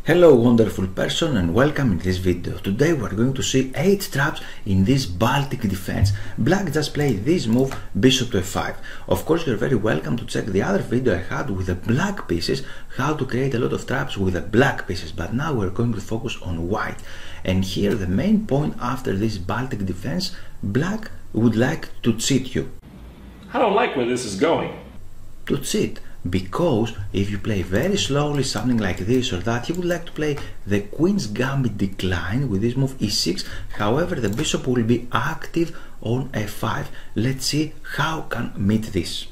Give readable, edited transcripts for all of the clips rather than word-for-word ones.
Hello wonderful person and welcome in this video. Today we are going to see 8 traps in this Baltic Defense. Black just played this move, bishop to f5. Of course you're very welcome to check the other video I had with the black pieces, how to create a lot of traps with the black pieces, but now we're going to focus on white. And here the main point after this Baltic Defense, black would like to cheat you. I don't like where this is going. To cheat. Because if you play very slowly something like this or that, he would like to play the Queen's Gambit decline with this move e6. However, the bishop will be active on f5. Let's see how can meet this.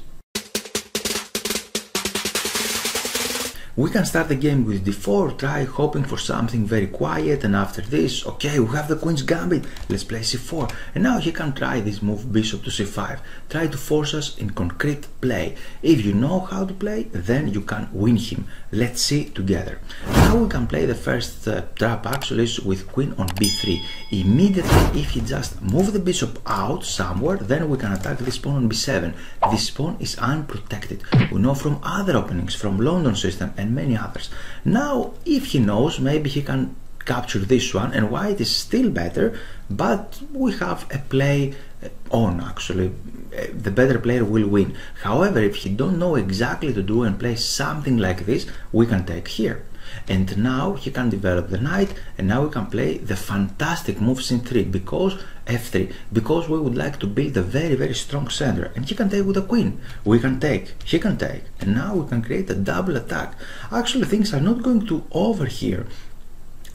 We can start the game with d4, try hoping for something very quiet, and after this, okay, we have the Queen's Gambit, let's play c4, and now he can try this move bishop to c5, try to force us in concrete play. If you know how to play, then you can win him. Let's see together. Now we can play the first trap actually with queen on b3. Immediately, if he just move the bishop out somewhere, then we can attack this pawn on b7. This pawn is unprotected. We know from other openings, from London system and many others. Now, if he knows, maybe he can capture this one, and white is still better, but we have a play on actually. The better player will win. However, if he don't know exactly to do and play something like this, we can take here. And now he can develop the knight, and now we can play the fantastic move c3 because f3, because we would like to build a very strong center, and he can take with the queen. We can take, he can take, and now we can create a double attack. Actually, things are not going to over here,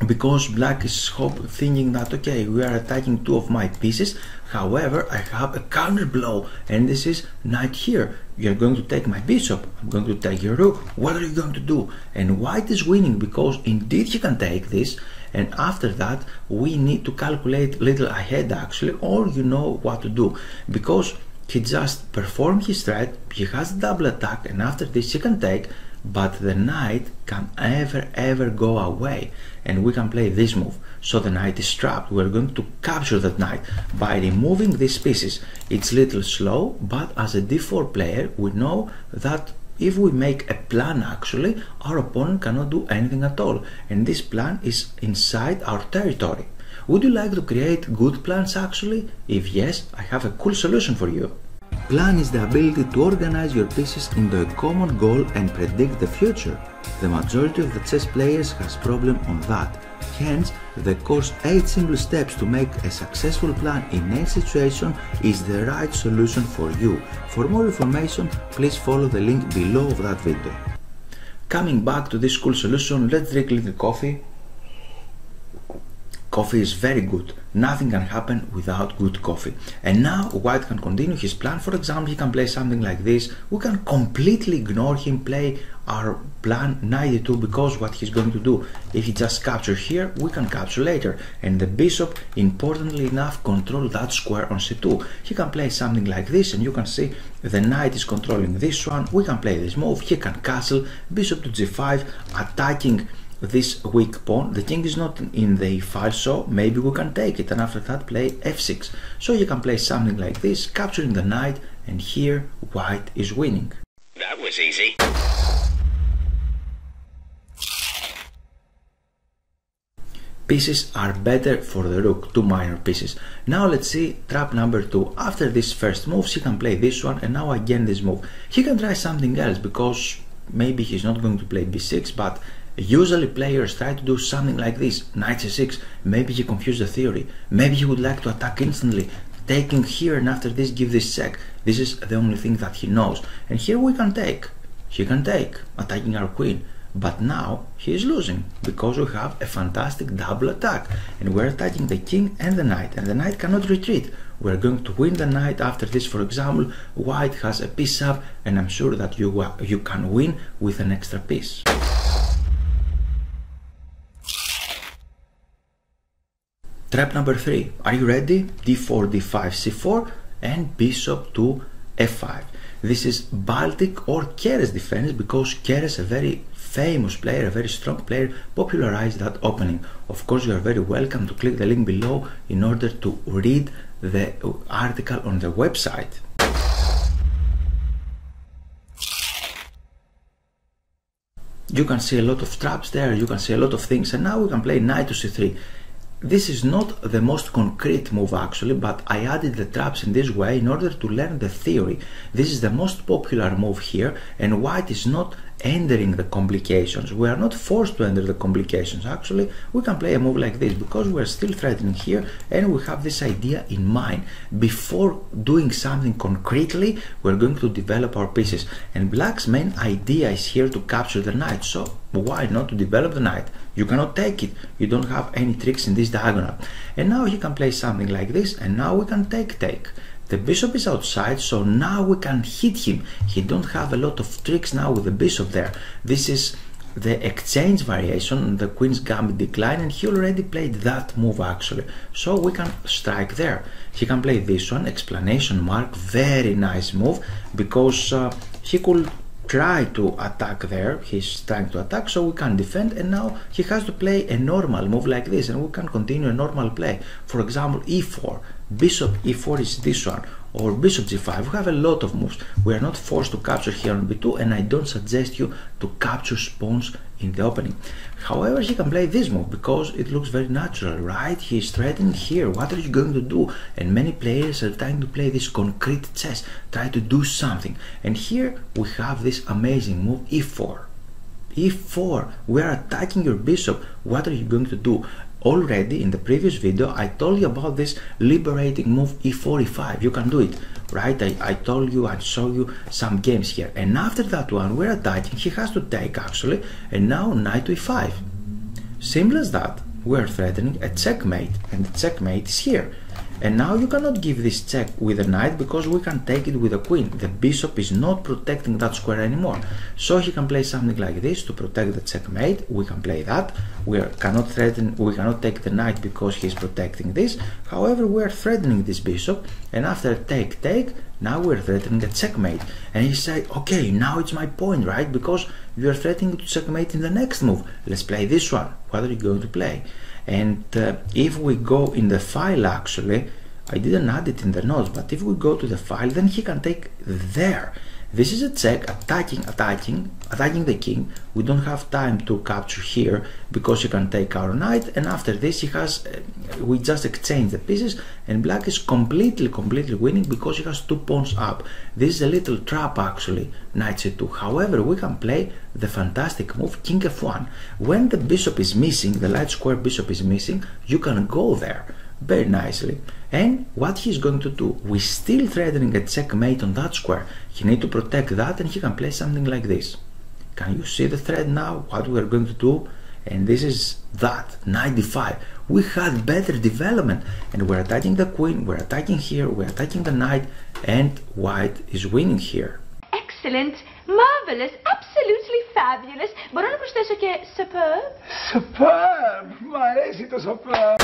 because black is thinking that okay, we are attacking two of my pieces. However, I have a counter blow, and this is knight here. You're going to take my bishop, I'm going to take your rook. What are you going to do? And white is winning because indeed he can take this, and after that we need to calculate little ahead actually, or you know what to do, because he just performed his threat, he has double attack, and after this he can take, but the knight can ever go away, and we can play this move. So the knight is trapped. We're going to capture that knight by removing these pieces. It's little slow, but as a d4 player we know that if we make a plan actually, our opponent cannot do anything at all, and this plan is inside our territory. Would you like to create good plans actually? If yes, I have a cool solution for you. Plan is the ability to organize your pieces into a common goal and predict the future. The majority of the chess players has problem on that. Hence, the course 8 simple steps to make a successful plan in any situation is the right solution for you. For more information, please follow the link below of that video. Coming back to this cool solution, let's drink a little coffee. Coffee is very good. Nothing can happen without good coffee. And now white can continue his plan. For example, he can play something like this. We can completely ignore him, play our plan knight e2, because what he's going to do, if he just captures here, we can capture later. And the bishop, importantly enough, control that square on c2. He can play something like this, and you can see the knight is controlling this one. We can play this move. He can castle, bishop to g5, attacking this weak pawn. The king is not in the file, so maybe we can take it, and after that play f6. So you can play something like this, capturing the knight, and here white is winning. That was easy. Pieces are better for the rook, two minor pieces. Now let's see trap number 2. After this first move, he can play this one, and now again this move. He can try something else, because maybe he's not going to play b6, but usually players try to do something like this, knight c6. Maybe he confused the theory. Maybe he would like to attack instantly, taking here, and after this give this check. This is the only thing that he knows. And here we can take. He can take, attacking our queen. But now he is losing, because we have a fantastic double attack, and we're attacking the king and the knight cannot retreat. We're going to win the knight after this. For example, white has a piece up, and I'm sure that you can win with an extra piece. Trap number 3. Are you ready? d4, d5, c4, and bishop to f5. This is Baltic or Kesaris defense, because Kesaris, a very famous player, a very strong player, popularized that opening. Of course, you are very welcome to click the link below in order to read the article on the website. you can see a lot of traps there, you can see a lot of things, and now we can play knight to c3. This is not the most concrete move actually, but I added the traps in this way in order to learn the theory. This is the most popular move here, and white is not entering the complications. We are not forced to enter the complications. Actually, we can play a move like this because we are still threatening here, and we have this idea in mind. Before doing something concretely, we are going to develop our pieces, and black's main idea is here to capture the knight. So why not to develop the knight? You cannot take it, you don't have any tricks in this diagonal. And now he can play something like this, and now we can take. The bishop is outside, so now we can hit him. He don't have a lot of tricks now with the bishop there. This is the exchange variation, the queen's gambit decline, and he already played that move actually. So we can strike there. He can play this one, explanation mark, very nice move, because he could try to attack there. He's trying to attack, so we can defend, and now he has to play a normal move like this, and we can continue a normal play. For example, e4, bishop e4 is this one, or bishop g5. We have a lot of moves. We are not forced to capture here on b2, and I don't suggest you to capture pawns in the opening. However, he can play this move because it looks very natural, right? He is threatening here. What are you going to do? And many players are trying to play this concrete chess, try to do something. And here we have this amazing move, e4. e4, we are attacking your bishop. What are you going to do? Already in the previous video I told you about this liberating move e4, e5. You can do it, right? I told you, I showed you some games here, and after that one we're attacking. He has to take actually, and now knight to e5. Simple as that. We're threatening a checkmate, and the checkmate is here. And now you cannot give this check with a knight because we can take it with a queen. The bishop is not protecting that square anymore. So he can play something like this to protect the checkmate. We can play that. We cannot take the knight because he's protecting this. However, we are threatening this bishop, and after take, now we're threatening a checkmate. And he said, okay, now it's my point, right? Because you are threatening to checkmate in the next move. Let's play this one. What are you going to play? And if we go in the file, actually, I didn't add it in the notes, but if we go to the file, then he can take there. This is a check, attacking the king. We don't have time to capture here because he can take our knight, and after this we just exchange the pieces, and black is completely winning because he has 2 pawns up. This is a little trap actually, knight c2. However, we can play the fantastic move king f1. When the bishop is missing, the light square bishop is missing, you can go there very nicely. And what he's going to do, we're still threatening a checkmate on that square. He needs to protect that, and he can play something like this. Can you see the threat now, what we are going to do? And this is that, knight d5. We had better development, and we're attacking the queen, we're attacking here, we're attacking the knight, and white is winning here. Excellent, marvelous, absolutely fabulous. Μπορώ να προσθέσω και superb? Superb! Μ' αρέσει το superb!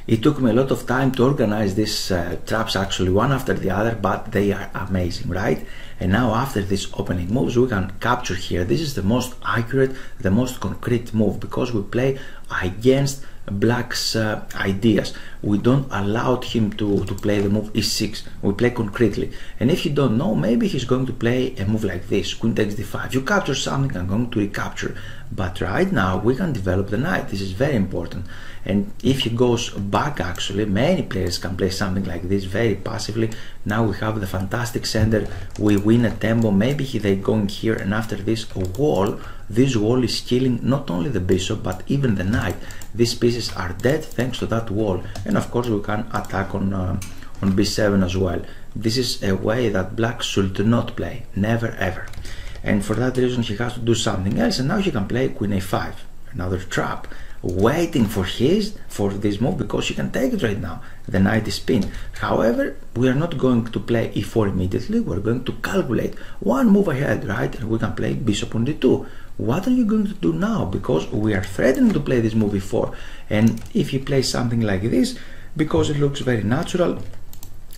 It took me a lot of time to organize these traps actually, one after the other, but they are amazing, right? And now after these opening moves we can capture here. This is the most accurate, the most concrete move, because we play against black's ideas. We don't allow him to play the move e6. We play concretely. And if you don't know, maybe he's going to play a move like this, queen takes d5. You capture something, I'm going to recapture. But right now we can develop the knight. This is very important. And if he goes back, actually, many players can play something like this very passively. Now we have the fantastic center. We win a tempo. Maybe they're going here, and after this wall, this wall is killing not only the bishop but even the knight. These pieces are dead thanks to that wall. And of course we can attack on b7 as well. This is a way that black should not play, never ever. And for that reason he has to do something else, and now he can play queen a5, another trap, waiting for this move because he can take it right now. The knight is pinned. However, we are not going to play e4 immediately. We're going to calculate one move ahead, right? And we can play bishop on d2. What are you going to do now? Because we are threatening to play this move e4, and if you play something like this, because it looks very natural,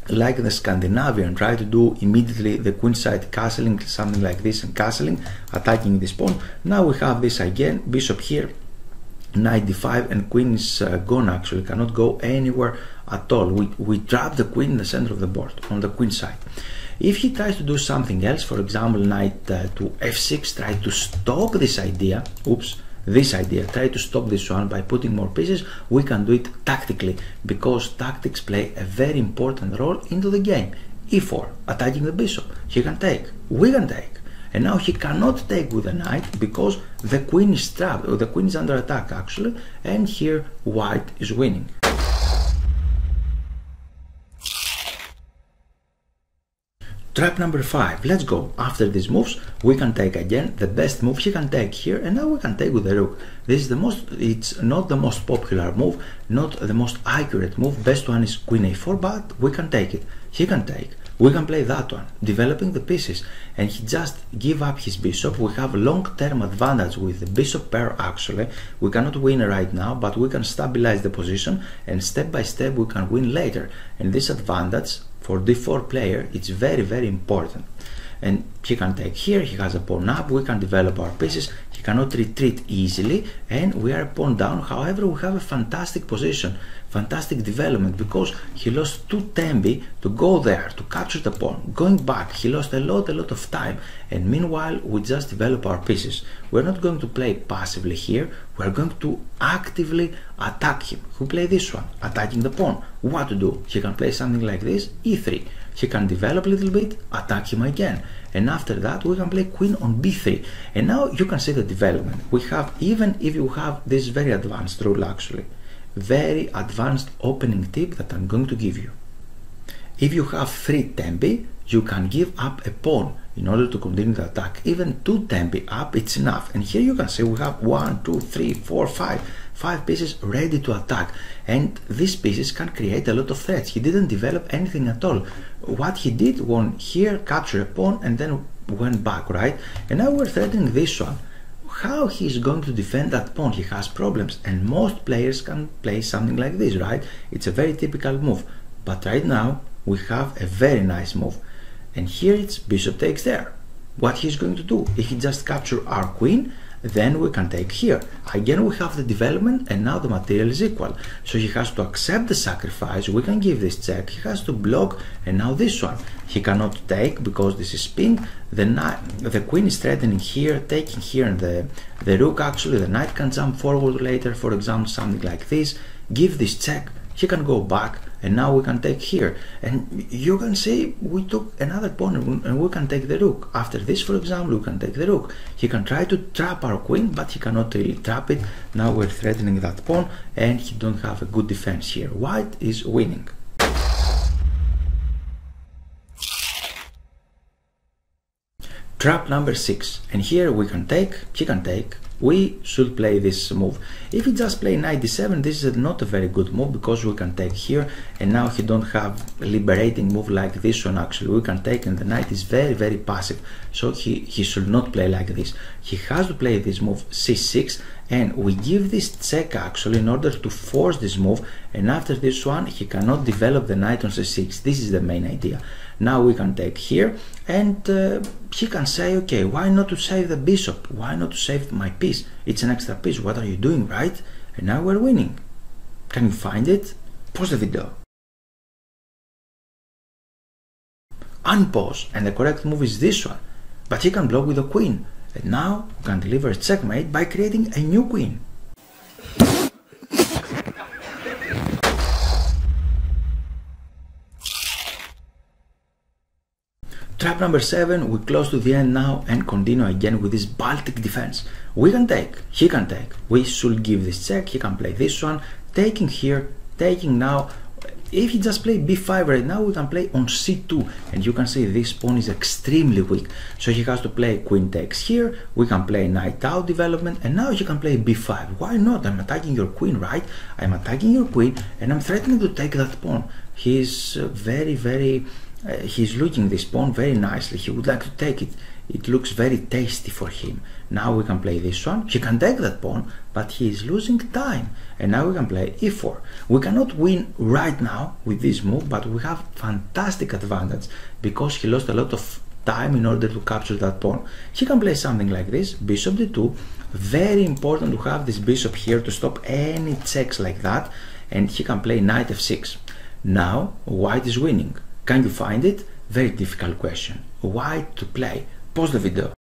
like the Scandinavian try to do immediately the queenside castling, something like this, and castling, attacking this pawn. Now we have this again, bishop here, knight d5, and queen is gone, actually cannot go anywhere at all. We trap the queen in the center of the board on the queen side. If he tries to do something else, for example, knight to f6, try to stop this idea, try to stop this one by putting more pieces, we can do it tactically, because tactics play a very important role into the game. e4, attacking the bishop, he can take, we can take, and now he cannot take with the knight because the queen is trapped, or the queen is under attack actually, and here white is winning. Trap number 5, let's go. After these moves, we can take again the best move. He can take here, and now we can take with the rook. This is the most, it's not the most popular move, not the most accurate move. Best one is queen a4, but we can take it. He can take. We can play that one, developing the pieces, and he just give up his bishop. We have long-term advantage with the bishop pair actually. We cannot win right now, but we can stabilize the position, and step by step we can win later. And this advantage for d4 player, it's very, very important. And he can take here, he has a pawn up, we can develop our pieces, he cannot retreat easily, and we are a pawn down. However, we have a fantastic position, fantastic development, because he lost 2 tempi to go there, to capture the pawn. Going back, he lost a lot of time, and meanwhile, we just develop our pieces. We're not going to play passively here, we're going to actively attack him. We play this one, attacking the pawn. What to do? He can play something like this, e3. He can develop a little bit, attack him again, and after that we can play queen on b3. And now you can see the development. We have, even if you have this very advanced rule actually, very advanced opening tip that I'm going to give you. If you have 3 tempi, you can give up a pawn in order to continue the attack. Even 2 tempi up, it's enough. And here you can see we have 1, 2, 3, 4, 5 pieces ready to attack, and these pieces can create a lot of threats. He didn't develop anything at all. What he did was here capture a pawn and then went back, right? And now we're threatening this one. How he is going to defend that pawn? He has problems, and most players can play something like this, right? It's a very typical move, but right now we have a very nice move, and here it's bishop takes there. What he's going to do? If he just capture our queen, then we can take here. Again we have the development, and now the material is equal, so he has to accept the sacrifice. We can give this check, he has to block, and now this one he cannot take because this is pinned. The queen is threatening here, taking here, and the rook actually, the knight can jump forward later, for example something like this, give this check, he can go back, and now we can take here, and you can see we took another pawn and we can take the rook. After this, for example, we can take the rook. He can try to trap our queen, but he cannot really trap it. Now we're threatening that pawn, and he don't have a good defense here. White is winning. Trap number 6, and here we can take, he can take. We should play this move. If we just play knight d7, this is not a very good move, because we can take here, and now he don't have a liberating move like this one. Actually we can take, and the knight is very, very passive, so he should not play like this. He has to play this move c6, and we give this check actually in order to force this move, and after this one he cannot develop the knight on c6. This is the main idea. Now we can take here, and he can say, okay, why not to save the bishop? Why not to save my piece? It's an extra piece. What are you doing, right? And now we're winning. Can you find it? Pause the video. Unpause, and the correct move is this one. But he can block with the queen. And now we can deliver a checkmate by creating a new queen. Trap number 7, we're close to the end now, and continue again with this Baltic defense. We can take, he can take, we should give this check, he can play this one, taking here, taking now. If he just play b5 right now, we can play on c2, and you can see this pawn is extremely weak, so he has to play queen takes here. We can play knight out development, and now he can play b5. Why not? I'm attacking your queen, right? I'm attacking your queen, and I'm threatening to take that pawn. He's he's looking this pawn very nicely. He would like to take it. It looks very tasty for him. Now we can play this one. He can take that pawn, but he is losing time. And now we can play e4. We cannot win right now with this move, but we have fantastic advantage because he lost a lot of time in order to capture that pawn. He can play something like this, bishop d2. Very important to have this bishop here to stop any checks like that. And he can play knight f6. Now white is winning. Can you find it? Very difficult question. Why to play? Pause the video.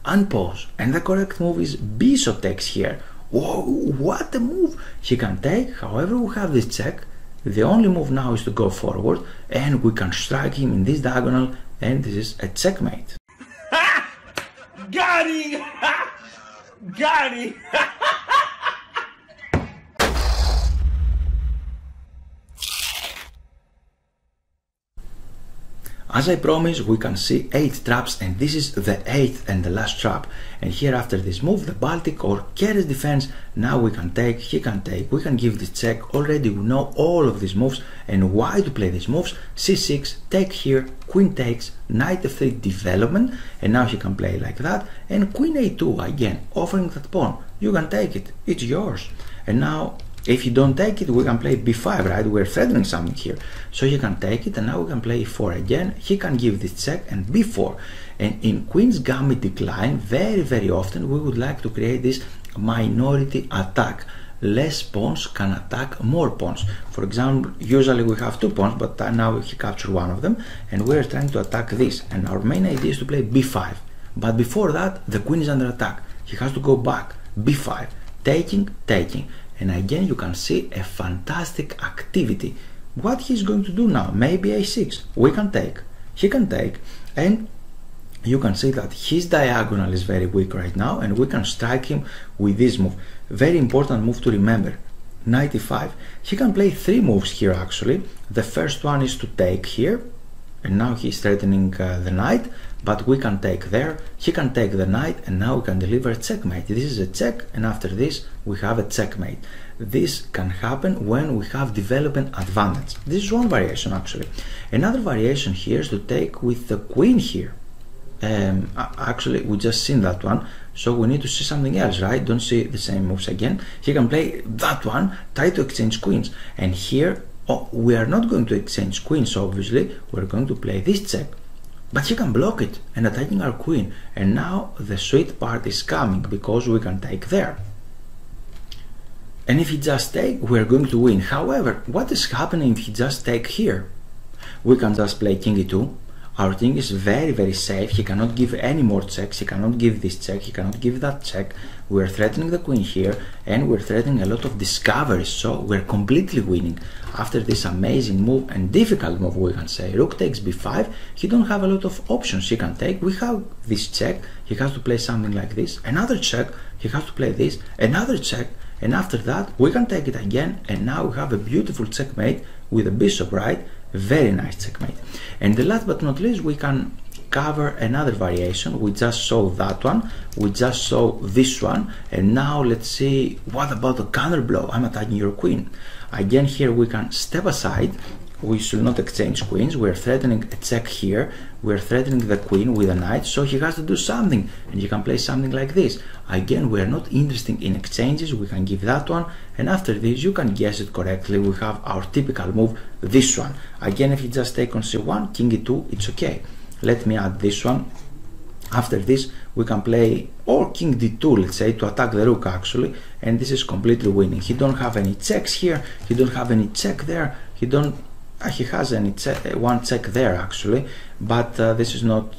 Unpause, and the correct move is bishop takes here. Whoa, what a move! He can take, however we have this check. The only move now is to go forward, and we can strike him in this diagonal, and this is a checkmate. Got him! Got him! As I promised, we can see 8 traps, and this is the 8th and the last trap. And here after this move, the Baltic or Kesaris defense, now we can take, he can take, we can give this check. Already we know all of these moves and why to play these moves. C6, take here, queen takes, knight f3 development, and now he can play like that. And queen a2, again, offering that pawn. You can take it, it's yours. And now, if you don't take it, we can play b5, right? We're threatening something here. So you can take it, and now we can play e4 again. He can give this check and b4. And in Queen's Gambit decline, very often we would like to create this minority attack. Less pawns can attack more pawns. For example, usually we have 2 pawns, but now he captured one of them, and we're trying to attack this. And our main idea is to play b5. But before that, the queen is under attack. He has to go back, b5, taking. And again, you can see a fantastic activity. What he's going to do now? Maybe a6. We can take. He can take. And you can see that his diagonal is very weak right now. And we can strike him with this move. Very important move to remember. Knight e5. He can play 3 moves here actually. The first one is to take here. And now he's threatening the knight. But we can take there, he can take the knight, and now we can deliver a checkmate. This is a check, and after this we have a checkmate. This can happen when we have development advantage. This is one variation actually. Another variation here is to take with the queen here. Actually we just seen that one, so we need to see something else, right? Don't see the same moves again. He can play that one, try to exchange queens, and here we are not going to exchange queens, obviously we're going to play this check. But he can block it and attacking our queen, and now the sweet part is coming because we can take there. And if he just take, we're going to win. However, what is happening if he just take here? We can just play king e2. Our king is very safe. He cannot give any more checks. He cannot give this check. He cannot give that check. We're threatening the queen here, and we're threatening a lot of discoveries. So we're completely winning. After this amazing move and difficult move, we can say rook takes b5. He don't have a lot of options he can take. We have this check. He has to play something like this. Another check. He has to play this. Another check. And after that, we can take it again. And now we have a beautiful checkmate with a bishop, right? Very nice checkmate. And the last but not least, we can cover another variation. We just saw that one, we just saw this one, and now let's see what about the counter blow. I'm attacking your queen. Again, here we can step aside. We should not exchange queens. We're threatening a check here. We're threatening the queen with a knight, so he has to do something, and you can play something like this. Again, we're not interested in exchanges. We can give that one, and after this you can guess it correctly. We have our typical move, this one. Again, if you just take on c1, king e2, it's okay. Let me add this one. After this we can play or king d2, let's say, to attack the rook actually, and this is completely winning. He don't have any checks here, he don't have any check there, he has any one check there actually, but this is not,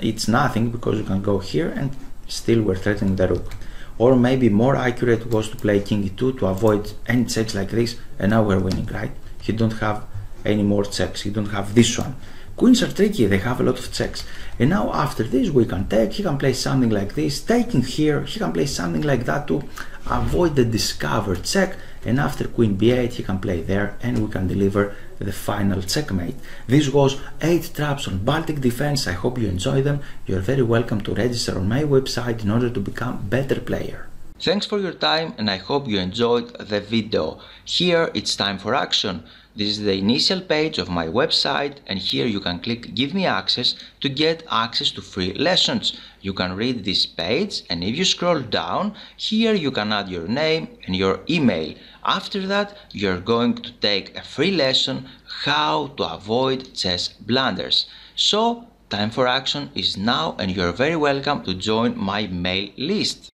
it's nothing because you can go here and still we're threatening the rook. Or maybe more accurate was to play king e2 to avoid any checks like this, and now we're winning, right? He don't have any more checks, he don't have this one. Queens are tricky, they have a lot of checks. And now after this we can take, he can play something like this, taking here, he can play something like that to avoid the discovered check, and after queen b8 he can play there, and we can deliver the final checkmate. This was 8 traps on Baltic Defense. I hope you enjoyed them. You're very welcome to register on my website in order to become a better player. Thanks for your time, and I hope you enjoyed the video. Here it's time for action. This is the initial page of my website, and here you can click Give me access to get access to free lessons. You can read this page, and if you scroll down, here you can add your name and your email. After that, you're going to take a free lesson how to avoid chess blunders. So, time for action is now, and you're very welcome to join my mail list.